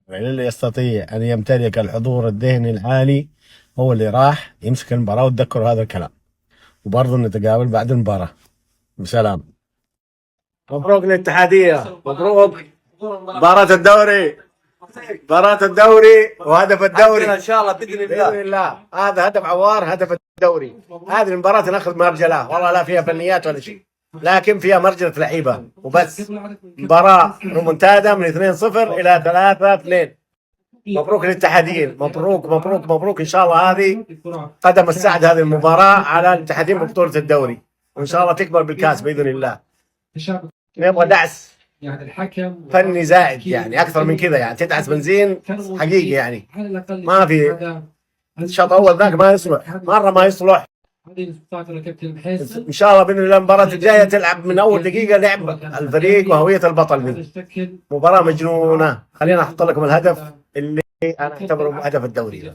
اللي يستطيع أن يمتلك الحضور الذهني العالي هو اللي راح يمسك المباراة، وتذكروا هذا الكلام. وبرضه نتقابل بعد المباراة. بسلام. مبروك للاتحادية، مبروك مباراة الدوري، مباراة الدوري وهدف الدوري ان شاء الله باذن الله. بإذن الله. هذا هدف عوار، هدف الدوري. هذه المباراة ناخذ مرجلة، والله لا فيها فنيات ولا شيء، لكن فيها مرجلة لعيبة وبس. مباراة رومونتادا من 2-0 إلى 3-2. مبروك للاتحادين، مبروك مبروك مبروك. إن شاء الله هذه قدم السعد، هذه المباراة على الاتحادين ببطولة الدوري، وإن شاء الله تكبر بالكاس بإذن الله. نبغى دعس يعني الحكم فني زائد، يعني أكثر من كذا، يعني تدعس بنزين حقيقي يعني. ما في الشوط الأول ذاك ما يصلح، مرة ما يصلح. إن شاء الله بإذن الله المباراة الجاية تلعب من أول دقيقة لعب الفريق وهوية البطل. دي مباراة مجنونة. خلينا أحط لكم الهدف اللي أنا أعتبره هدف الدوري.